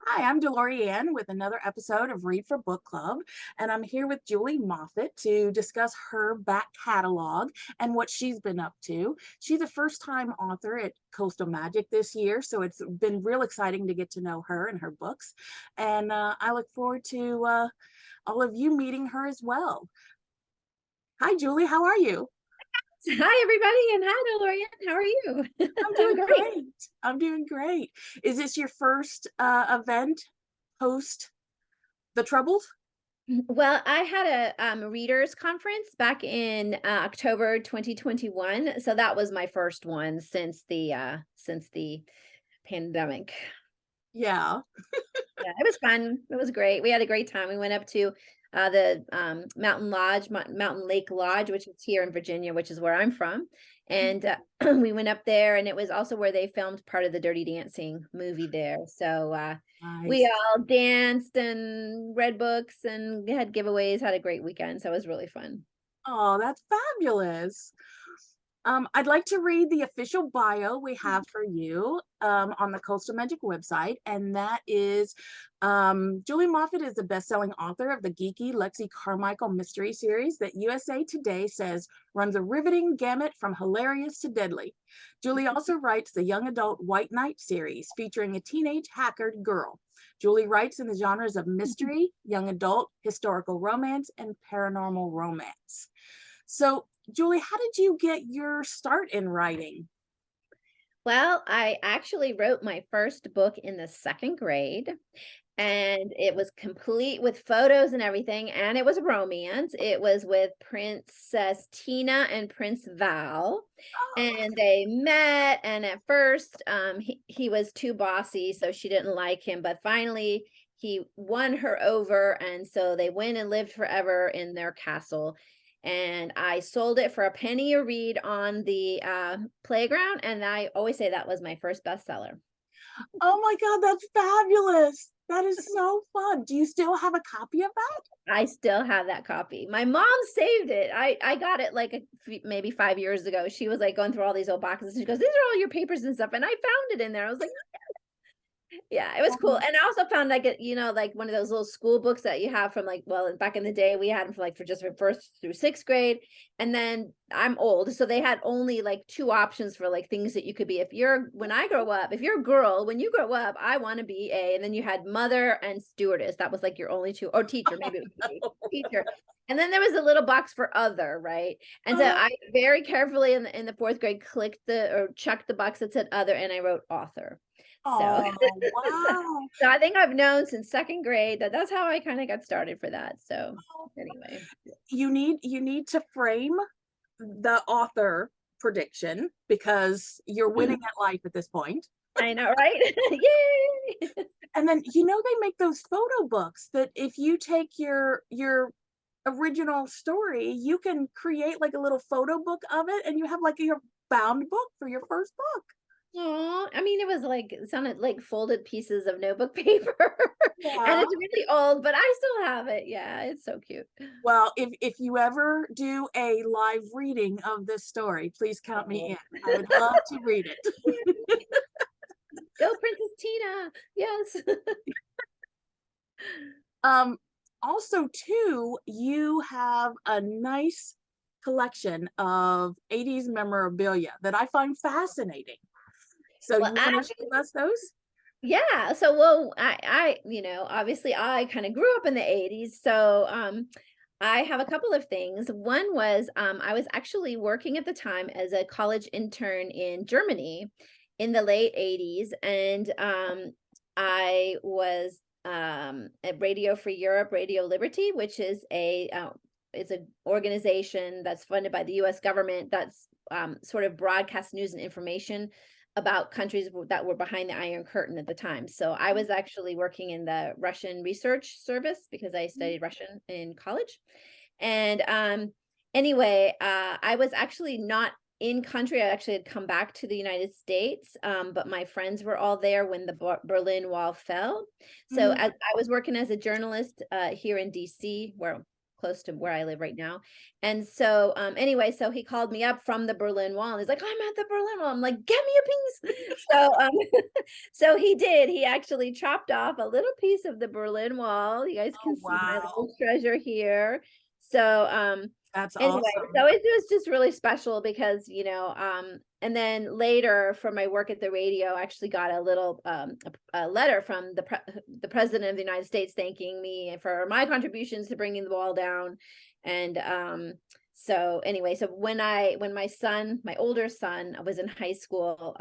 Hi, I'm Delorianne with another episode of Read for Book Club, and I'm here with Julie Moffett to discuss her back catalog and what she's been up to. She's a first-time author at Coastal Magic this year, so it's been real exciting to get to know her and her books, and I look forward to all of you meeting her as well. Hi, Julie, how are you? Hi, everybody, and hi, Dorian. How are you? I'm I'm doing great. great. I'm doing great. Is this your first event post the Troubles? Well, I had a readers conference back in October 2021, so that was my first one since the pandemic. Yeah. Yeah, it was fun. It was great. We had a great time. We went up to the Mountain Lake Lodge, which is here in Virginia, which is where I'm from. And we went up there, and it was also where they filmed part of the Dirty Dancing movie there. So we Nice. all danced and read books and had giveaways, had a great weekend. So it was really fun. Oh, that's fabulous. I'd like to read the official bio we have for you on the Coastal Magic website, and that is Julie Moffett is the best-selling author of the geeky Lexi Carmichael mystery series that USA Today says runs a riveting gamut from hilarious to deadly. Julie also writes the young adult White Knight series featuring a teenage hacker girl. Julie writes in the genres of mystery, young adult, historical romance, and paranormal romance. So, Julie, how did you get your start in writing? Well, I actually wrote my first book in the second grade, and it was complete with photos and everything, and it was a romance. It was with Princess Tina and Prince Val, and they met, and at first, he was too bossy, so she didn't like him, but finally he won her over, and so they went and lived forever in their castle. And I sold it for a penny a read on the playground, and I always say that was my first bestseller. Oh my God, that's fabulous. That is so fun. Do you still have a copy of that? I still have that copy. My mom saved it. I got it like maybe 5 years ago. She was like going through all these old boxes. She goes, "These are all your papers and stuff," and I found it in there. I was like, yeah, it was cool. Oh, And I also found like like one of those little school books that you have from like, well, back in the day, we had them for just for first through sixth grade. And then I'm old, so they had only like two options for like things that you could be. If you're when I grow up, if you're a girl, when you grow up, I want to be and then you had mother and stewardess. That was like your only two, or teacher, maybe it was teacher. And then there was a little box for other, right? And so oh, I very carefully in the fourth grade clicked the or checked the box that said other, and I wrote author. So oh, wow. so I think I've known since second grade that that's how I kind of got started for that. So anyway, You need to frame the author prediction because you're winning at life at this point. I know, right? Yay! And then they make those photo books that if you take your original story, you can create like a little photo book of it and you have like your bound book for your first book. Aw, I mean, it sounded like folded pieces of notebook paper, and Yeah. it's really old, but I still have it. Yeah, it's so cute. Well, if you ever do a live reading of this story, please count me Oh. in. I would love to read it. Go Princess Tina. Yes. Um, Also, too, you have a nice collection of 80s memorabilia that I find fascinating. So Well, you want to show us those? yeah. So, well, obviously I kind of grew up in the 80s. So, I have a couple of things. One was I was actually working at the time as a college intern in Germany in the late 80s. And I was at Radio Free Europe, Radio Liberty, which is it's an organization that's funded by the US government that's sort of broadcast news and information about countries that were behind the Iron Curtain at the time. So I was actually working in the Russian research service because I studied Russian in college. And anyway, I was actually not in country. I actually had come back to the United States, but my friends were all there when the Berlin Wall fell. So Mhm. as I was working as a journalist here in DC, where close to where I live right now. And so anyway, so he called me up from the Berlin Wall and he's like, I'm at the Berlin Wall. I'm like, get me a piece. So so he did. He actually chopped off a little piece of the Berlin Wall. You guys Oh, can see my wow. little treasure here. So That's anyway, awesome. so it was just really special because, and then later for my work at the radio, I actually got a little a letter from the president of the United States thanking me for my contributions to bringing the wall down. And so anyway, so when my older son was in high school,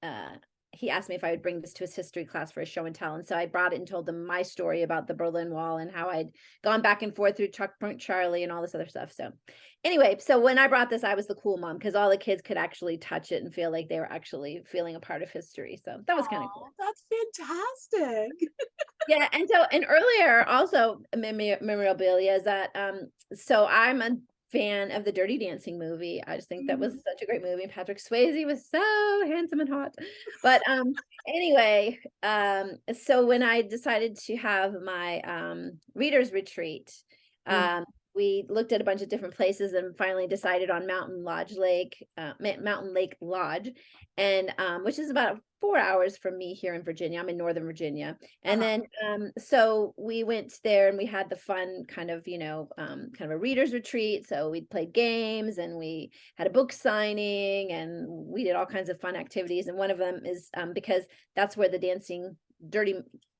uh he asked me if I would bring this to his history class for a show and tell. And so I brought it and told them my story about the Berlin Wall and how I'd gone back and forth through Checkpoint Charlie and all this other stuff. So anyway, so when I brought this, I was the cool mom because all the kids could actually touch it and feel like they were actually feeling a part of history. So that was kind of cool. Oh, that's fantastic. Yeah, and so and earlier also memorabilia is that so I'm a fan of the Dirty Dancing movie. I just think that was Mhm. such a great movie. Patrick Swayze was so handsome and hot. But anyway, so when I decided to have my readers retreat, Mhm. um we looked at a bunch of different places and finally decided on Mountain Lake Lodge, and which is about 4 hours from me here in Virginia. I'm in Northern Virginia. And Uh-huh. then so we went there and we had the fun kind of, kind of a readers retreat. So we played games and we had a book signing and we did all kinds of fun activities. And one of them is because that's where the dirty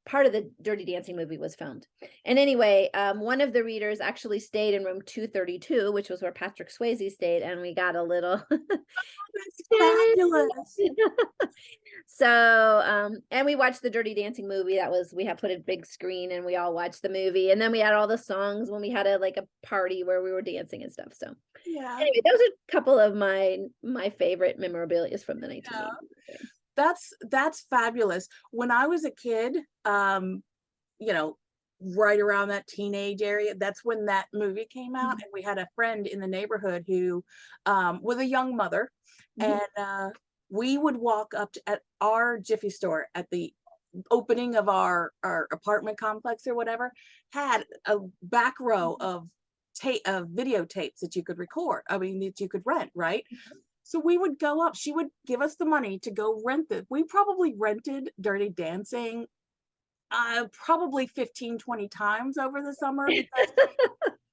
part of the Dirty Dancing movie was filmed. And anyway, one of the readers actually stayed in room 232, which was where Patrick Swayze stayed, and we got a little That's fabulous. So, and we watched the Dirty Dancing movie. We had put a big screen and we all watched the movie. And then we had all the songs when we had a party where we were dancing and stuff. So Yeah. anyway, those are a couple of my favorite memorabilia from the Yeah. 1980s. That's fabulous. When I was a kid, you know, right around that teenage area, that's when that movie came out. Mhm. And we had a friend in the neighborhood who was a young mother. Mhm. And we would walk up to at our Jiffy store at the opening of our apartment complex or whatever, had a back row of videotapes that you could record. I mean, that you could rent, right? So we would go up. She would give us the money to go rent it. We probably rented Dirty Dancing probably 15, 20 times over the summer because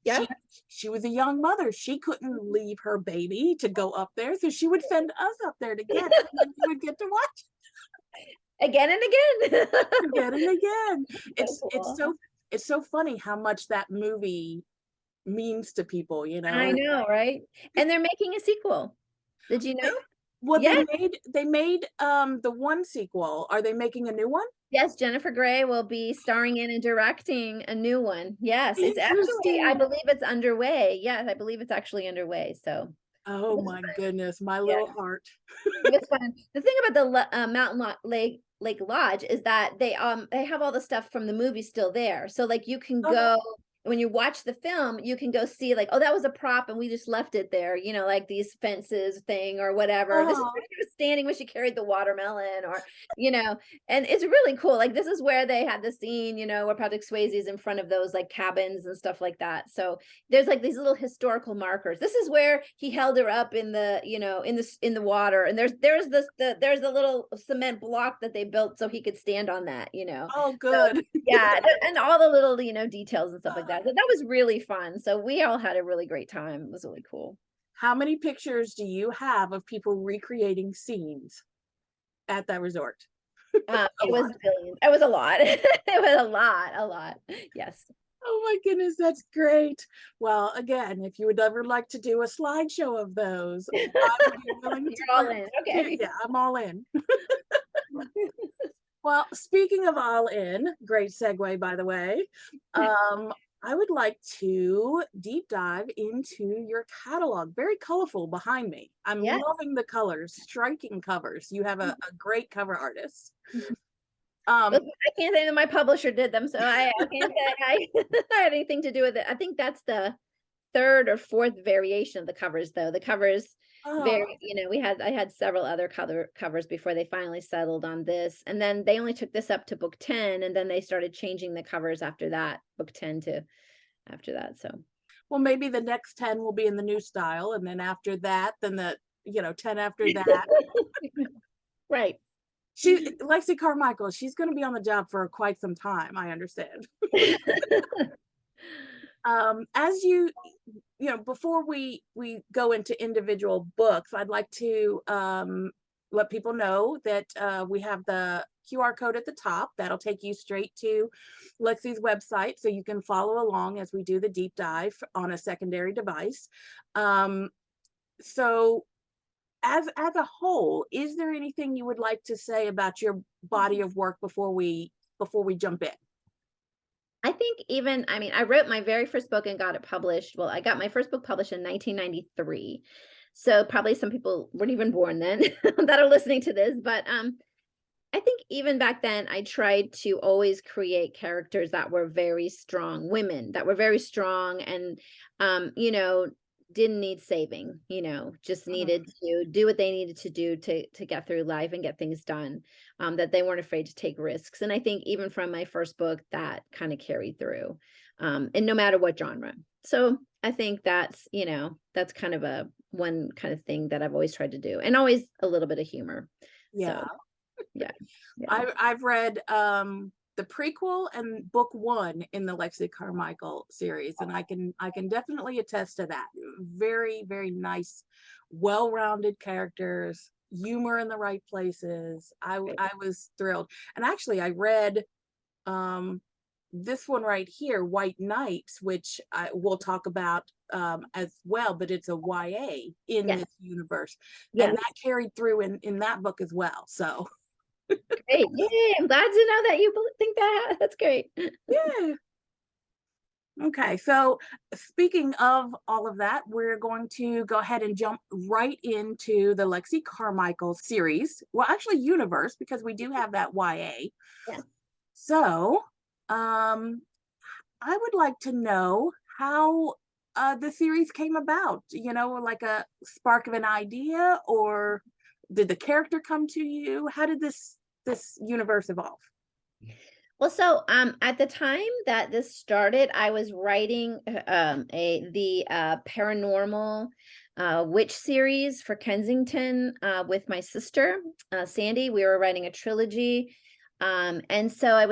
Yeah. she she was a young mother. She couldn't leave her baby to go up there. So she would send us up there to get it. And then we would get to watch Again and again. it again and again. So It's it's cool. so it's so funny how much that movie means to people, you I know. know, right? And they're making a sequel. Did you know? Well, Yeah. they made the one sequel. Are they making a new one? Yes, Jennifer Grey will be starring in and directing a new one. Yes, it's actually, I Interesting. believe it's underway. Yes, I believe it's actually underway. So Oh it was my goodness, my yeah, little heart. it was fun. The thing about the Lake Lodge is that they have all the stuff from the movie still there. So like you can Uh-huh. go when you watch the film, you can go see like, oh, that was a prop and we just left it there, like these fences thing or whatever. This is Uh-huh. where she was standing when she carried the watermelon, or and it's really cool. Like this is where they had the scene, where Patrick Swayze is in front of those like cabins and stuff like that. So there's like these little historical markers. This is where he held her up in the, in the water. And there's the little cement block that they built so he could stand on that. Oh, So good. yeah, and all the little, details and stuff like that. So that was really fun. So we all had a really great time. It was really cool. How many pictures do you have of people recreating scenes at that resort? A It was lot. billions. It was a lot. It was a lot. Yes. Oh my goodness, that's great. Well, again, if you would ever like to do a slideshow of those, I would be willing to You're all in. Okay. yeah, I'm all in. Well, speaking of all in, great segue, by the way. I would like to deep dive into your catalog. Very colorful behind me. I'm Yes. loving the colors, striking covers. You have a great cover artist. Well, Um, I can't say that my publisher did them, so I can't say I I had anything to do with it. I think that's the third or fourth variation of the covers, though. The covers oh, very, I had several other covers before they finally settled on this. And then they only took this up to book 10, and then they started changing the covers after that, book 10 to after that. So Well, maybe the next 10 will be in the new style, and then after that, then 10 after that. right. Lexi Carmichael, she's going to be on the job for quite some time, I understand. As before we go into individual books, I'd like to let people know that we have the QR code at the top that'll take you straight to Lexi's website, so you can follow along as we do the deep dive on a secondary device. So as a whole, is there anything you would like to say about your body of work before we jump in? I think I mean, I wrote my very first book and got it published. Well, I got my first book published in 1993. So probably some people weren't even born then that are listening to this. But I think even back then, I tried to always create characters that were very strong, women that were very strong and, didn't need saving, just needed to do what they needed to do to get through life and get things done, that they weren't afraid to take risks. And I think even from my first book, that kind of carried through, and no matter what genre. So I think that's kind of one kind of thing that I've always tried to do, and always a little bit of humor. Yeah. So yeah. I've read the prequel and book 1 in the Lexi Carmichael series, and I can definitely attest to that. Very, very nice, well-rounded characters, humor in the right places. I was thrilled. And actually I read this one right here, White Knights, which we'll talk about as well, but it's a YA in Yes. this universe. Yes. And that carried through in that book as well. So great. Yay. I'm glad to know that you think that. That's great. yeah. Okay, so speaking of all of that, we're going to go ahead and jump right into the Lexi Carmichael series. Well, actually, universe, because we do have that YA. Yeah. So, I would like to know how the series came about. Like a spark of an idea, or did the character come to you? How did this universe evolve? Well, so at the time that this started, I was writing the paranormal witch series for Kensington with my sister Sandy. We were writing a trilogy, and so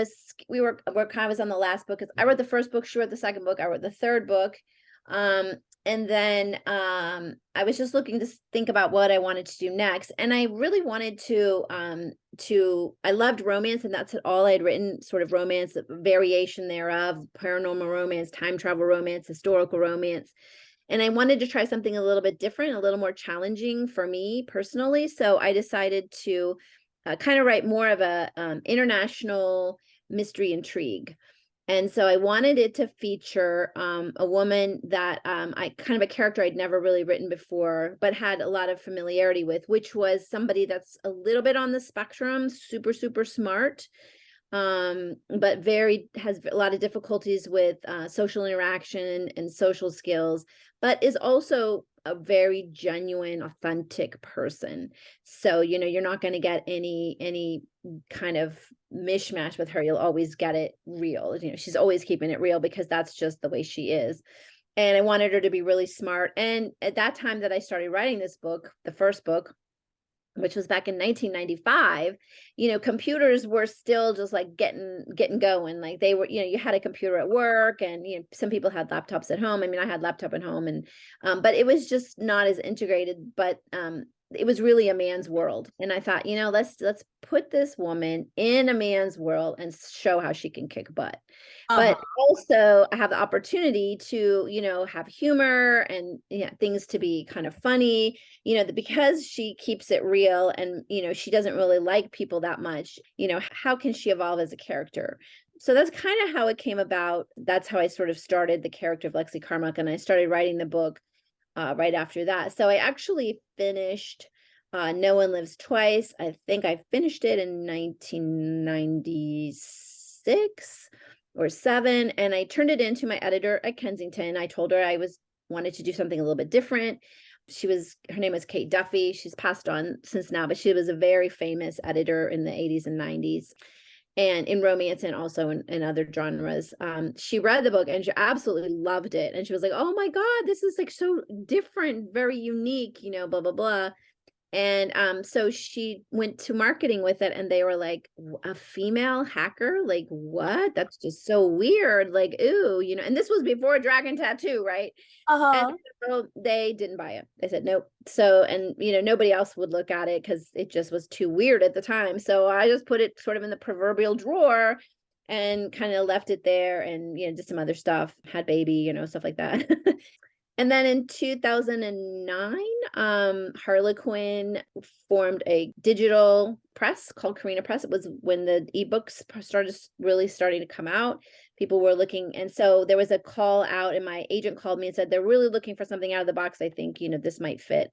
we were kind of was on the last book. I wrote the first book, she wrote the second book, I wrote the third book, and then I was just looking to think about what I wanted to do next, and I really wanted to I loved romance, and that's all I'd written, sort of romance, variation thereof, paranormal romance, time travel romance, historical romance. And I wanted to try something a little bit different, a little more challenging for me personally. So I decided to kind of write more of a international mystery intrigue. And so I wanted it to feature a woman that I kind of a character I'd never really written before, but had a lot of familiarity with, which was somebody that's a little bit on the spectrum, super, super smart, but has a lot of difficulties with social interaction and social skills, but is also a very genuine, authentic person. So, you're not going to get any kind of mishmash with her. You'll always get it real. She's always keeping it real because that's just the way she is. And I wanted her to be really smart. And at that time that I started writing this book, the first book, which was back in 1995, computers were still just like getting going. Like they were, you had a computer at work, and some people had laptops at home. I mean, I had a laptop at home, and but it was just not as integrated. But it was really a man's world, and I thought, let's put this woman in a man's world and show how she can kick butt. But also I have the opportunity to, have humor and things to be kind of funny, because she keeps it real, and, she doesn't really like people that much, how can she evolve as a character? So that's kind of how it came about. That's how I sort of started the character of Lexi Carmichael, and I started writing the book right after that. So I actually finished No One Lives Twice. I think I finished it in 1996 or 7, and I turned it into my editor at Kensington. I told her I wanted to do something a little bit different. Her name was Kate Duffy. She's passed on since now, but she was a very famous editor in the 80s and 90s. and in romance and also in other genres. She read the book and she absolutely loved it. And she was like, oh my God, this is like so different, very unique, you know, blah, blah, blah. And so she went to marketing with it and they were like, a female hacker? Like, what? That's just so weird. Like, ooh, you know, and this was before Dragon Tattoo, right? And Uh-huh. so they didn't buy it. They said nope. So, and you know, nobody else would look at it because it just was too weird at the time. So I just put it sort of in the proverbial drawer and kind of left it there and, you know, did some other stuff, had baby, you know, stuff like that. And then in 2009, Harlequin formed a digital press called Carina Press. It was when the ebooks starting to come out. People were looking, and so there was a call out, and my agent called me and said, they're really looking for something out of the box. I think, you know, this might fit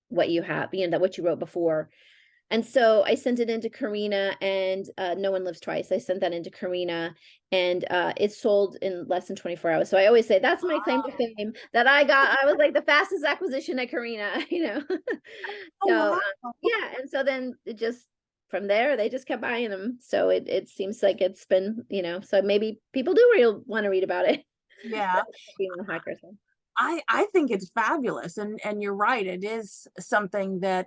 what you have, you know, that what you wrote before. And so I sent it into Carina, and No One Lives Twice. I sent that into Carina, and it sold in less than 24 hours. So I always say that's my claim to fame, that I was like the fastest acquisition at Carina, you know. Oh, So wow. yeah, and so then it just from there they just kept buying them. So it seems like it's been, you know, so maybe people do want to read about it. Yeah. Being a hacker. So. I think it's fabulous, and you're right. It is something that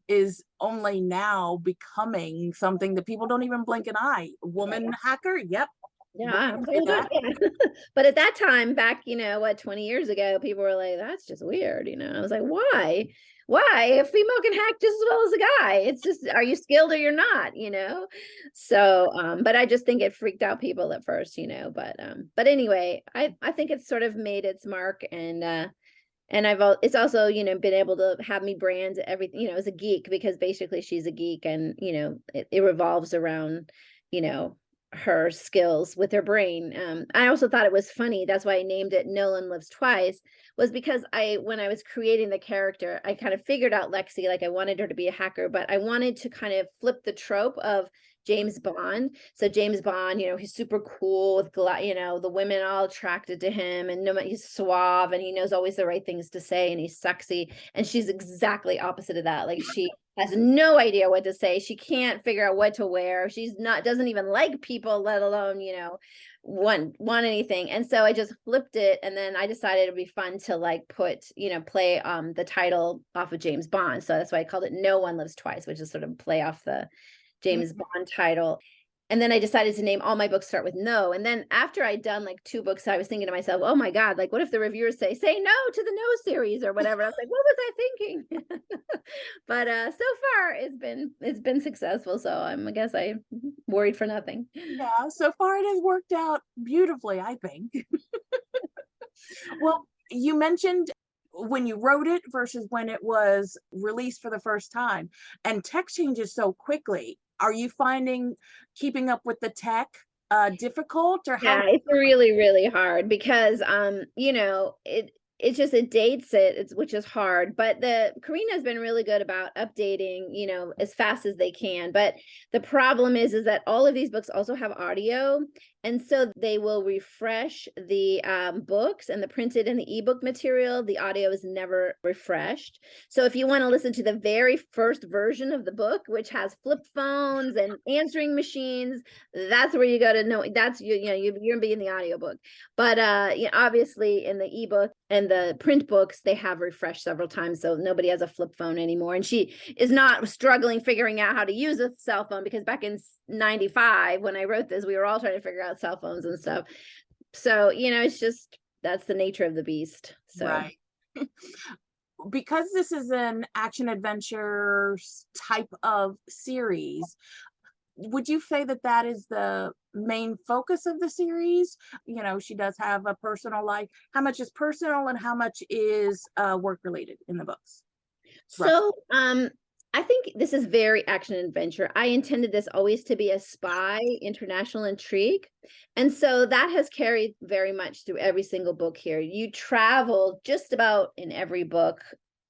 is only now becoming something that people don't even blink an eye. Woman hacker, yep, Yeah, we can say that. yeah. But at that time, back, you know, what, 20 years ago, people were like, that's just weird, you know. I was like, why? Why? A female can hack just as well as a guy. It's just, are you skilled or you're not, you know? So, but I just think it freaked out people at first, you know, but anyway, I think it's sort of made its mark, and it's also, you know, been able to have me brand everything, you know, as a geek, because basically she's a geek, and, you know, it revolves around, you know, her skills with her brain. I also thought it was funny. That's why I named it No One Lives Twice, was because when I was creating the character, I kind of figured out Lexi, like I wanted her to be a hacker, but I wanted to kind of flip the trope of James Bond. So James Bond, you know, he's super cool with, you know, the women all attracted to him, and he's suave and he knows always the right things to say, and he's sexy. And she's exactly opposite of that. Like she has no idea what to say. She can't figure out what to wear. Doesn't even like people, let alone, you know, want anything. And so I just flipped it, and then I decided it'd be fun to like play the title off of James Bond. So that's why I called it No One Lives Twice, which is sort of play off the James Bond title. And then I decided to name all my books start with no. And then after I'd done like 2 books, I was thinking to myself, oh my God, like what if the reviewers say no to the no series or whatever? I was like, what was I thinking? But so far it's been successful. So I guess I worried for nothing. Yeah, so far it has worked out beautifully, I think. Well, you mentioned when you wrote it versus when it was released for the first time, and tech changes so quickly. Are you finding keeping up with the tech difficult, or how? Yeah, it's really, really hard because you know, it dates it, which is hard. But the Karina has been really good about updating, you know, as fast as they can. But the problem is that all of these books also have audio. And so they will refresh the books and the printed and the ebook material. The audio is never refreshed. So if you want to listen to the very first version of the book, which has flip phones and answering machines, that's where you go to know. That's you're gonna be in the audiobook. But obviously in the ebook and the print books, they have refreshed several times, so nobody has a flip phone anymore. And she is not struggling figuring out how to use a cell phone, because back in 95 when I wrote this, we were all trying to figure out cell phones and stuff. So, you know, it's just, that's the nature of the beast. So Right. Because this is an action adventure type of series, would you say that that is the main focus of the series? You know, she does have a personal life. How much is personal and how much is work related in the books? Roughly. So, I think this is very action adventure. I intended this always to be a spy international intrigue. And so that has carried very much through every single book here. You travel just about in every book.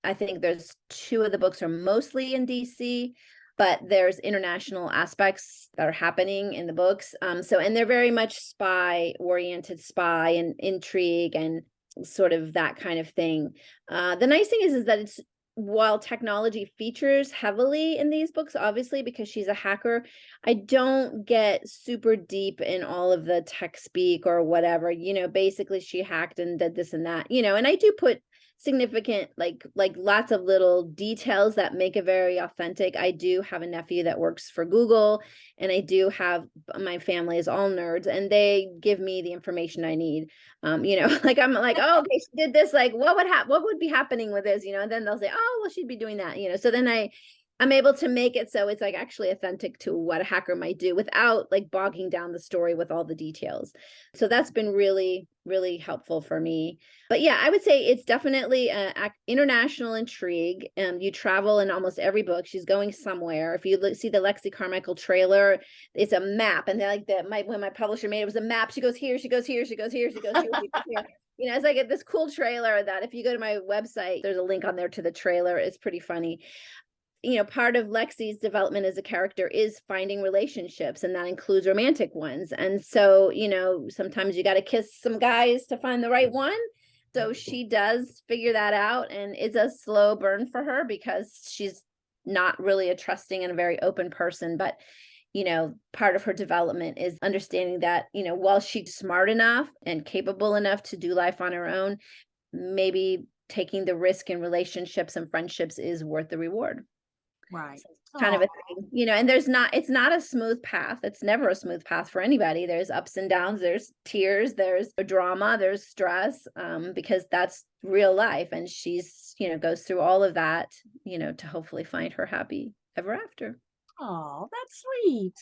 I think there's 2 of the books are mostly in DC, but there's international aspects that are happening in the books. And they're very much spy-oriented, spy and intrigue and sort of that kind of thing. The nice thing is that while technology features heavily in these books, obviously, because she's a hacker, I don't get super deep in all of the tech speak or whatever. Basically she hacked and did this and that, and I do put significant, like lots of little details that make it very authentic. I do have a nephew that works for Google, and I do have, my family is all nerds, and they give me the information I need. like I'm like, oh, okay, she did this, like what would be happening with this, and then they'll say, oh, well, she'd be doing that, so then I'm able to make it so it's like actually authentic to what a hacker might do without like bogging down the story with all the details. So that's been really, really helpful for me. But yeah, I would say it's definitely an international intrigue. You travel in almost every book. She's going somewhere. If you see the Lexi Carmichael trailer, it's a map, and then like when my publisher made it, was a map. She goes here, she goes here, she goes here, she goes here, she goes here. It's like this cool trailer that if you go to my website, there's a link on there to the trailer. It's pretty funny. Part of Lexi's development as a character is finding relationships, and that includes romantic ones. And so, sometimes you got to kiss some guys to find the right one. So she does figure that out, and it's a slow burn for her because she's not really a trusting and a very open person. But, part of her development is understanding that, while she's smart enough and capable enough to do life on her own, maybe taking the risk in relationships and friendships is worth the reward. Right. So it's kind of a thing, and it's not a smooth path. It's never a smooth path for anybody. There's ups and downs, there's tears, there's a drama, there's stress, because that's real life. And she's, goes through all of that, to hopefully find her happy ever after. Oh, that's sweet.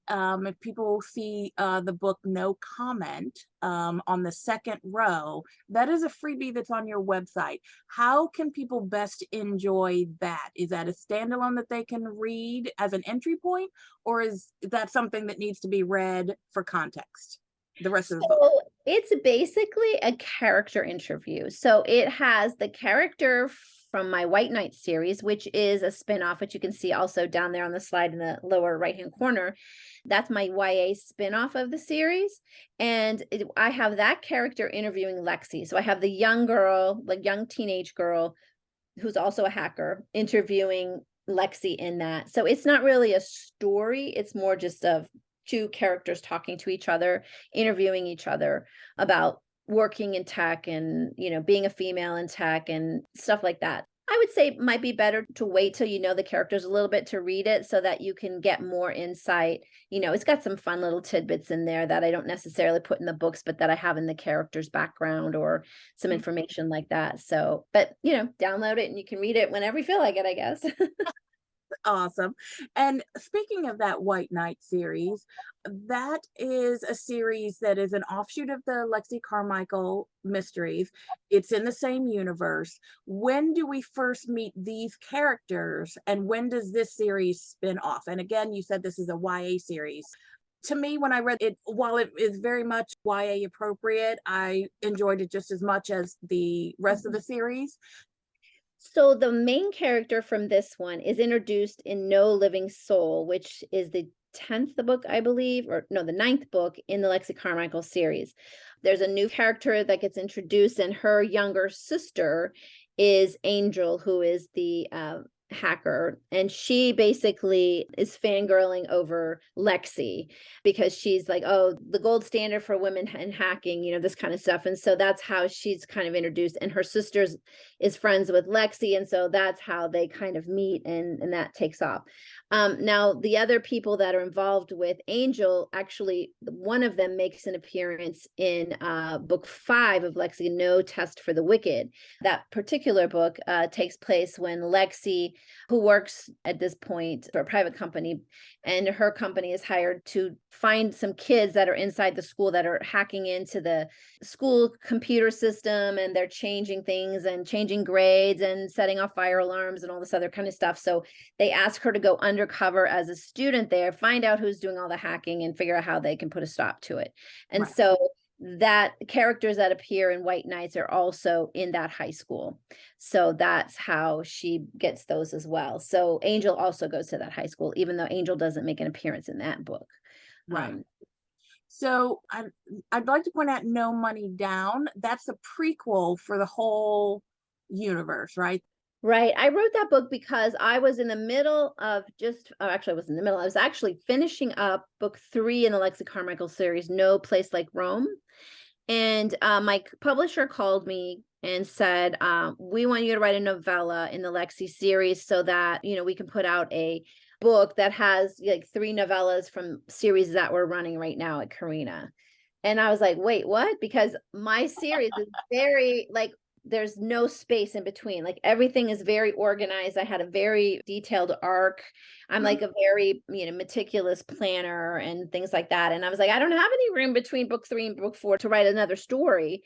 If people see the book No Comment on the second row, that is a freebie that's on your website. How can people best enjoy that? Is that a standalone that they can read as an entry point, or is that something that needs to be read for context? The rest of the book. So it's basically a character interview. So it has the character from my White Knight series, which is a spinoff, which you can see also down there on the slide in the lower right-hand corner. That's my YA spinoff of the series. And I have that character interviewing Lexi. So I have the young girl, like young teenage girl, who's also a hacker, interviewing Lexi in that. So it's not really a story. It's more just of two characters talking to each other, interviewing each other about working in tech and, being a female in tech and stuff like that. I would say it might be better to wait till you know the characters a little bit to read it so that you can get more insight. It's got some fun little tidbits in there that I don't necessarily put in the books, but that I have in the character's background or some information like that. So, but, download it and you can read it whenever you feel like it, I guess. Awesome. And speaking of that White Knight series, that is a series that is an offshoot of the Lexi Carmichael mysteries. It's in the same universe. When do we first meet these characters, and when does this series spin off? And again, you said this is a YA series. To me, when I read it, while it is very much YA appropriate, I enjoyed it just as much as the rest of the series. So the main character from this one is introduced in No Living Soul, which is the 10th book, I believe, or no, the 9th book in the Lexi Carmichael series. There's a new character that gets introduced, and her younger sister is Angel, who is the hacker, and she basically is fangirling over Lexi because she's like, oh, the gold standard for women in hacking, this kind of stuff. And so that's how she's kind of introduced, and her sister's is friends with Lexi, and so that's how they kind of meet, and that takes off. Now the other people that are involved with Angel, actually one of them makes an appearance in book 5 of Lexi, No Test for the Wicked. That particular book takes place when Lexi, who works at this point for a private company, and her company is hired to find some kids that are inside the school that are hacking into the school computer system, and they're changing things and changing grades and setting off fire alarms and all this other kind of stuff. So they ask her to go undercover as a student there, find out who's doing all the hacking, and figure out how they can put a stop to it. And Right. so that characters that appear in White Knights are also in that high school. So that's how she gets those as well. So Angel also goes to that high school, even though Angel doesn't make an appearance in that book. Right. So I'd like to point out No Money Down. That's a prequel for the whole universe, right? Right. I wrote that book because I was in the middle of actually, I was in the middle. I was actually finishing up book 3 in the Lexi Carmichael series, No Place Like Rome. And my publisher called me and said, we want you to write a novella in the Lexi series so that, we can put out a book that has like 3 novellas from series that we're running right now at Karina. And I was like, wait, what? Because my series is very like, there's no space in between. Like everything is very organized. I had a very detailed arc. I'm Mhm. like a very, meticulous planner and things like that. And I was like, I don't have any room between book 3 and book 4 to write another story.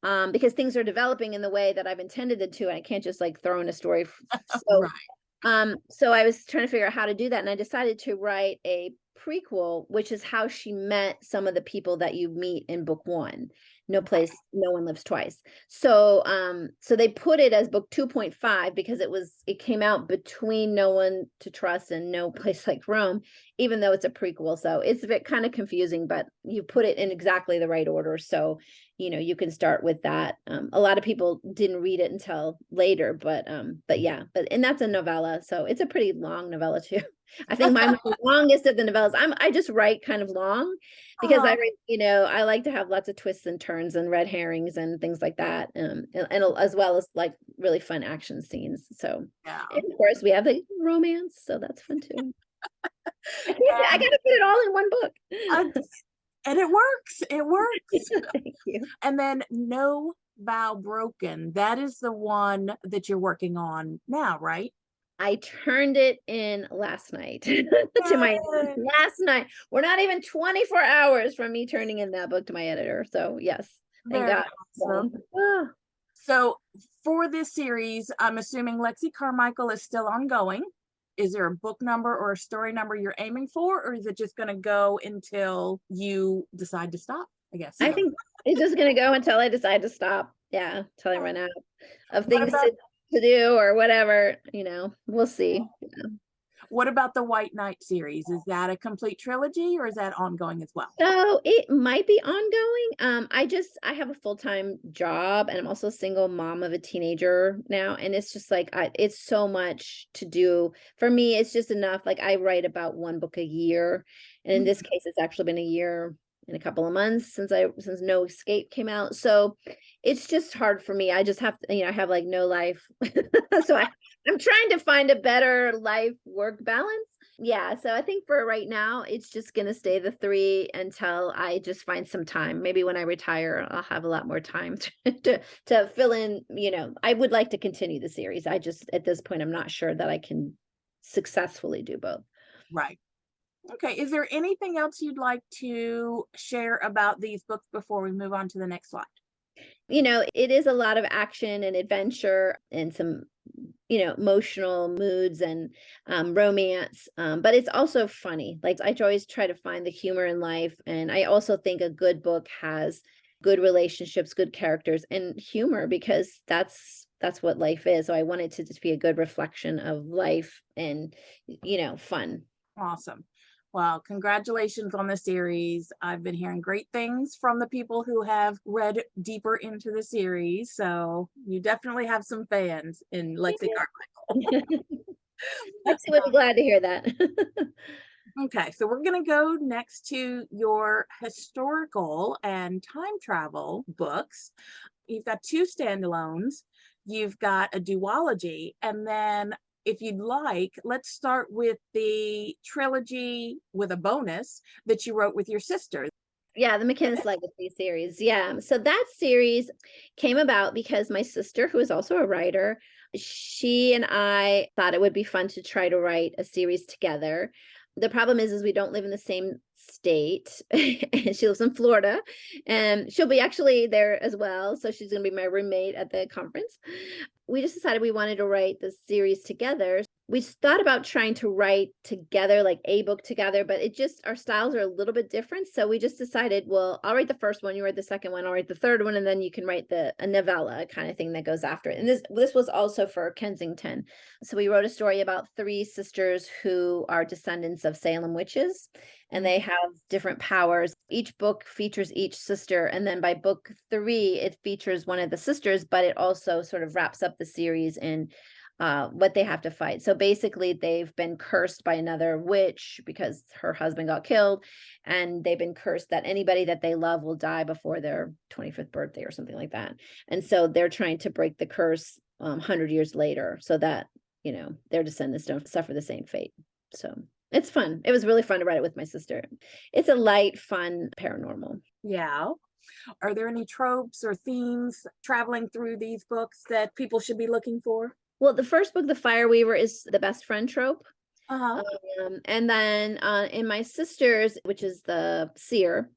Because things are developing in the way that I've intended it to, and I can't just like throw in a story. So Right. so I was trying to figure out how to do that, and I decided to write a prequel, which is how she met some of the people that you meet in book 1. No one lives twice. So so they put it as book 2.5 because it came out between No One to Trust and No Place Like Rome, even though it's a prequel. So it's a bit kind of confusing, but you put it in exactly the right order. So you can start with that. A lot of people didn't read it until later, but yeah, and that's a novella, so it's a pretty long novella too. I think mine was the longest of the novellas. I just write kind of long because I Oh, write, I like to have lots of twists and turns and red herrings and things like that. And as well as like really fun action scenes. So, yeah. and of course we have the romance, so that's fun too. I And gotta put it all in one book. uh, and it works. It works. Thank you. And then No Vow Broken. That is the one that you're working on now, right? I turned it in last night to my Yay. last night. We're not even 24 hours from me turning in that book to my editor. So yes, thank Very God. awesome. Ah, So for this series, I'm assuming Lexi Carmichael is still ongoing. Is there a book number or a story number you're aiming for, or is it just going to go until you decide to stop? I guess. I think it's just gonna go until I decide to stop. Yeah, until I run out of What things about to do or whatever, we'll see. what about the White Knight series? Is that a complete trilogy or is that ongoing as well? So it might be ongoing. I have a full-time job and I'm also a single mom of a teenager now. And it's just like it's so much to do. For me, it's just enough. Like I write about 1 book a year. And in Mhm. this case, it's actually been a year and a couple of months since No Escape came out. So it's just hard for me. I just have to, I have like no life. So I'm trying to find a better life work balance. Yeah, so I think for right now, it's just gonna stay the 3 until I just find some time. Maybe when I retire, I'll have a lot more time to fill in, I would like to continue the series. I just at this point, I'm not sure that I can successfully do both. Right. Okay. Is there anything else you'd like to share about these books before we move on to the next slide? It is a lot of action and adventure and some, emotional moods and romance. But it's also funny. Like I always try to find the humor in life. And I also think a good book has good relationships, good characters, and humor because that's what life is. So I want it to just be a good reflection of life and, fun. Awesome. Well, congratulations on the series. I've been hearing great things from the people who have read deeper into the series. So you definitely have some fans in Lexi Carmichael. Lexi would be glad to hear that. Okay, so we're going to go next to your historical and time travel books. You've got 2 standalones, you've got a duology, and then if you'd like, let's start with the trilogy with a bonus that you wrote with your sister. Yeah, the McKinnis Legacy series. Yeah. So that series came about because my sister, who is also a writer, she and I thought it would be fun to try to write a series together. The problem is we don't live in the same state. And she lives in Florida and she'll be actually there as well. So she's going to be my roommate at the conference. We just decided we wanted to write this series together. We thought about trying to write together, like a book together, but our styles are a little bit different. So we just decided, well, I'll write the first one, you write the second one, I'll write the third one, and then you can write a novella kind of thing that goes after it. And this was also for Kensington. So we wrote a story about 3 sisters who are descendants of Salem witches, and they have different powers. Each book features each sister, and then by book 3, it features one of the sisters, but it also sort of wraps up the series in what they have to fight. So basically they've been cursed by another witch because her husband got killed, and they've been cursed that anybody that they love will die before their 25th birthday or something like that. And so they're trying to break the curse 100 years later so that, you know, their descendants don't suffer the same fate. So it's fun. It was really fun to write it with my sister. It's a light, fun paranormal. Yeah. Are there any tropes or themes traveling through these books that people should be looking for? Well, the first book, The Fire Weaver, is the best friend trope. Uh-huh. And then in my sister's, which is the seer,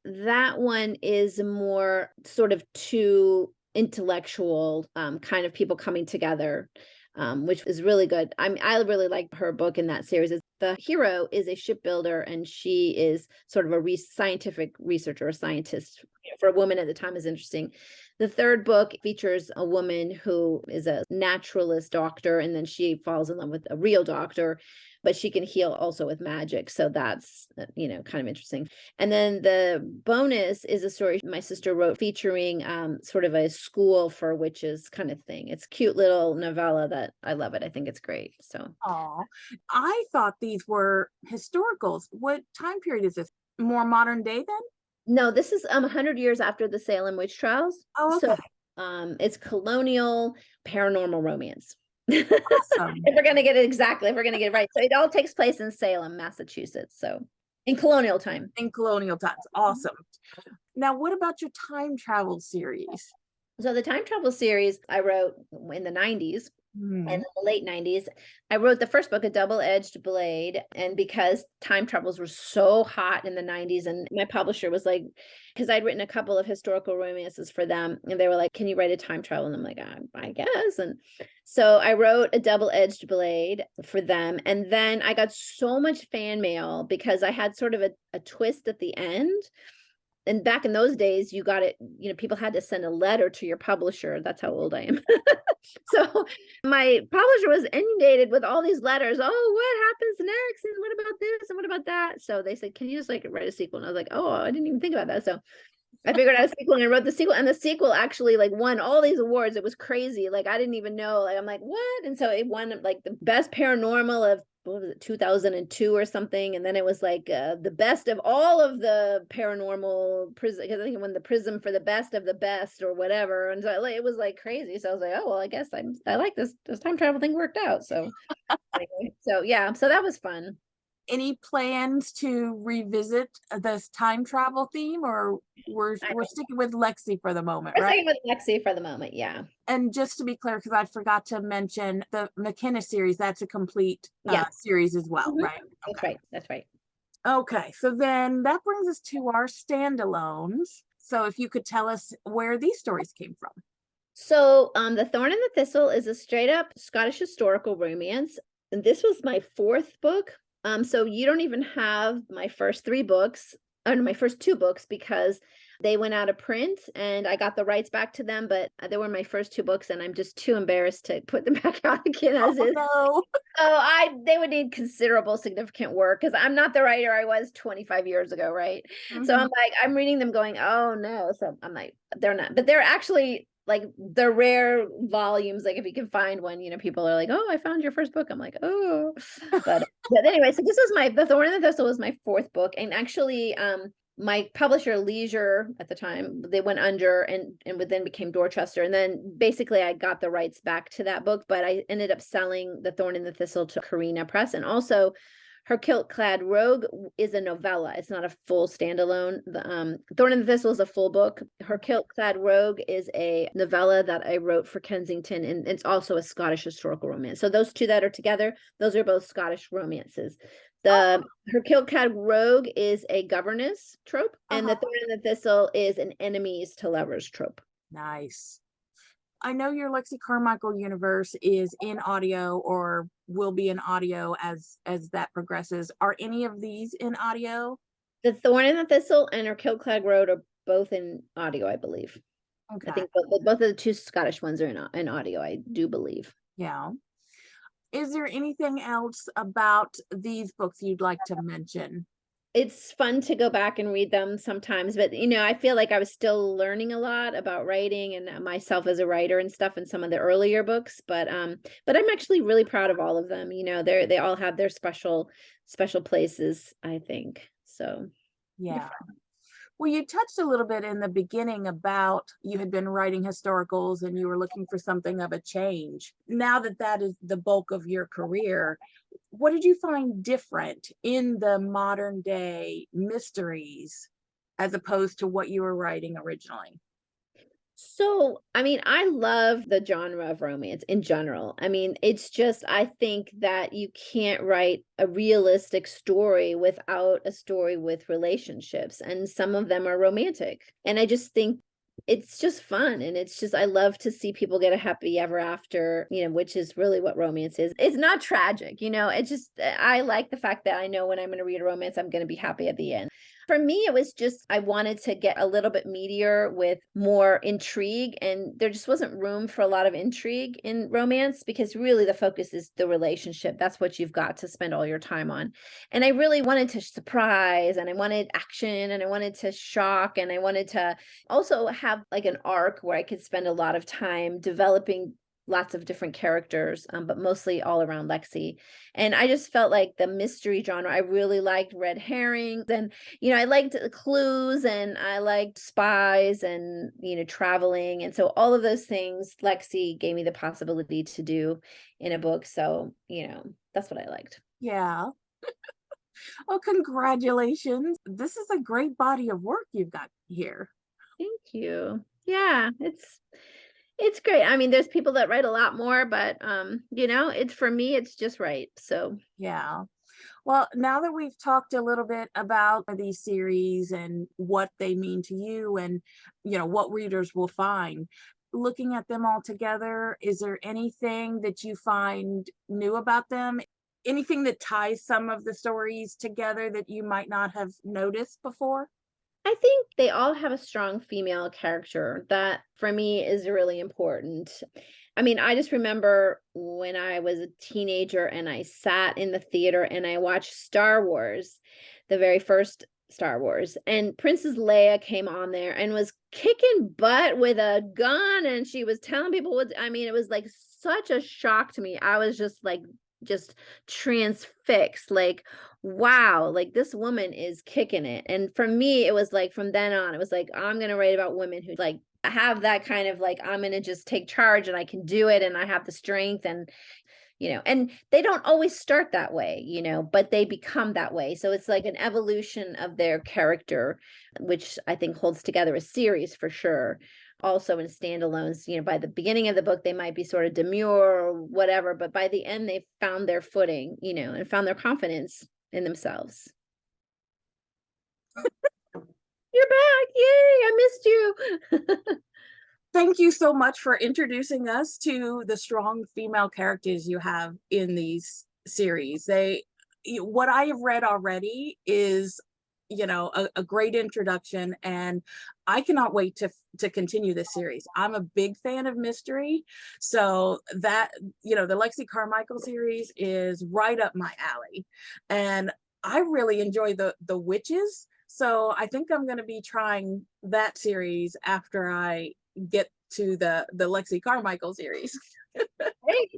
that one is more sort of two intellectual kind of people coming together, which is really good. I really like her book in that series. The hero is a shipbuilder, and she is sort of a scientific researcher, a scientist. For a woman at the time is interesting. The third book features a woman who is a naturalist doctor, and then she falls in love with a real doctor, but she can heal also with magic. So that's, you know, kind of interesting. And then the bonus is a story my sister wrote featuring sort of a school for witches kind of thing. It's a cute little novella that I love it. I think it's great. So Oh, I thought these were historicals. What time period is this? More modern day then? no, this is 100 years after the Salem witch trials. Oh, So okay. it's colonial paranormal romance. Awesome. If we're gonna get it exactly, if we're gonna get it right. So it all takes place in Salem, Massachusetts. So in colonial time. In colonial times. Awesome. Now, what about your time travel series? So the time travel series I wrote in the 90s. Hmm. In the late 90s, I wrote the first book, A Double-Edged Blade. And because time travels were so hot in the 90s, and my publisher was like, because I'd written a couple of historical romances for them, and they were like, can you write a time travel? And I'm like, I guess. And so I wrote A Double-Edged Blade for them. And then I got so much fan mail because I had sort of a twist at the end. And back in those days, you got it, you know, people had to send a letter to your publisher. That's how old I am. So my publisher was inundated with all these letters. Oh, what happens next? And what about this? And what about that? So they said, can you just like write a sequel? And I was like, oh, I didn't even think about that. So I figured out a sequel, and I wrote the sequel, and the sequel actually like won all these awards. It was crazy. Like I didn't even know. Like I'm like, what? And so it won like the best paranormal of, what was it, 2002 or something. And then it was like the best of all of the paranormal prism, because I think it won the prism for the best of the best or whatever. And so it was like crazy. So I was like, oh well, I guess I like this time travel thing worked out. So anyway, so yeah, so that was fun. Any plans to revisit this time travel theme, or we're sticking with Lexi for the moment, We're right? staying with Lexi for the moment. Yeah. And just to be clear, because I forgot to mention the McKenna series, that's a complete Yeah. series as well, right? That's Okay. right. That's right. Okay, so then that brings us to our standalones. So if you could tell us where these stories came from. So The Thorn and the Thistle is a straight up Scottish historical romance. And this was my fourth book. So you don't even have my first three books, or my first two books, because they went out of print and I got the rights back to them, but they were my first two books, and I'm just too embarrassed to put them back out again as is. No. Oh, they would need considerable significant work because I'm not the writer I was 25 years ago, right? So I'm like, I'm reading them going, oh no. So I'm like, they're not, but they're actually like the rare volumes. Like if you can find one, you know, people are like, oh, I found your first book. I'm like, oh, but anyway, so this was The Thorn and the Thistle was my fourth book. And actually, my publisher Leisure at the time, they went under and then became Dorchester. And then basically I got the rights back to that book, but I ended up selling The Thorn and the Thistle to Carina Press. And also Her Kilt-Clad Rogue is a novella. It's not a full standalone. The Thorn and the Thistle is a full book. Her Kilt-Clad Rogue is a novella that I wrote for Kensington, and it's also a Scottish historical romance. So those two that are together, those are both Scottish romances. Her Kilt-Clad Rogue is a governess trope, and The Thorn and the Thistle is an enemies to lovers trope. Nice. I know your Lexi Carmichael universe is in audio or will be in audio as that progresses. Are any of these in audio? The Thorn and the Thistle and Her Kilt-Clad Rogue are both in audio, I believe. Okay. I think both of the two Scottish ones are in audio, I do believe. Yeah. Is there anything else about these books you'd like to mention? It's fun to go back and read them sometimes, but, I feel like I was still learning a lot about writing and myself as a writer and stuff in some of the earlier books, but I'm actually really proud of all of them. They all have their special places, I think. So, they're Yeah. fun. Well, you touched a little bit in the beginning about you had been writing historicals and you were looking for something of a change. Now that that is the bulk of your career, what did you find different in the modern day mysteries as opposed to what you were writing originally? So, I mean, I love the genre of romance in general. I mean, it's just, I think that you can't write a realistic story without a story with relationships, and some of them are romantic. And I just think it's just fun. And it's just, I love to see people get a happy ever after, which is really what romance is. It's not tragic, it's just, I like the fact that I know when I'm going to read a romance, I'm going to be happy at the end. For me, it was just I wanted to get a little bit meatier with more intrigue, and there just wasn't room for a lot of intrigue in romance because really the focus is the relationship. That's what you've got to spend all your time on. And I really wanted to surprise, and I wanted action, and I wanted to shock, and I wanted to also have like an arc where I could spend a lot of time developing lots of different characters, but mostly all around Lexi. And I just felt like the mystery genre, I really liked red herrings, and I liked clues, and I liked spies, and traveling. And so all of those things Lexi gave me the possibility to do in a book. So, that's what I liked. Yeah. Oh, congratulations. This is a great body of work you've got here. Thank you. Yeah, it's great. I mean, there's people that write a lot more, but it's for me, it's just right. So, Yeah. Well, now that we've talked a little bit about these series and what they mean to you and, what readers will find, looking at them all together, is there anything that you find new about them? Anything that ties some of the stories together that you might not have noticed before? I think they all have a strong female character that for me is really important. I mean, I just remember when I was a teenager and I sat in the theater and I watched Star Wars, the very first Star Wars, and Princess Leia came on there and was kicking butt with a gun, and she was telling people I mean, it was like such a shock to me. I was just transfixed, like, wow, like this woman is kicking it. And for me, it was like from then on, it was like, I'm going to write about women who like have that kind of like, I'm going to just take charge and I can do it and I have the strength. And they don't always start that way, but they become that way. So it's like an evolution of their character, which I think holds together a series for sure. Also in standalones, by the beginning of the book, they might be sort of demure or whatever, but by the end, they've found their footing, and found their confidence in themselves. You're back. Yay, I missed you. Thank you so much for introducing us to the strong female characters you have in these series. What I have read already is, a great introduction, and I cannot wait to continue this series. I'm a big fan of mystery, so that the Lexi Carmichael series is right up my alley, and I really enjoy the witches. So I think I'm going to be trying that series after I get to the Lexi Carmichael series. Great.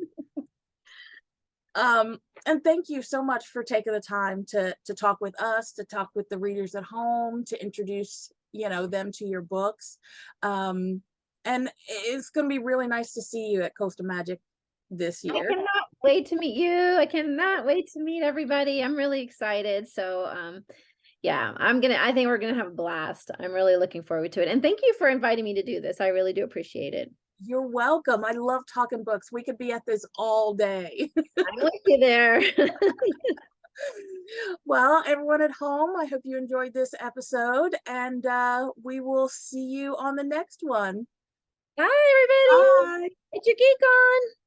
And thank you so much for taking the time to talk with us, to talk with the readers at home, to introduce them to your books. And it's going to be really nice to see you at Coastal Magic this I year. cannot wait to meet you. I cannot wait to meet everybody. I'm really excited. So, yeah, I think we're gonna have a blast. I'm really looking forward to it. And thank you for inviting me to do this. I really do appreciate it. You're welcome. I love talking books. We could be at this all day. I'm with you there. Well, everyone at home, I hope you enjoyed this episode, and we will see you on the next one. Bye, everybody. Bye. Get your geek on.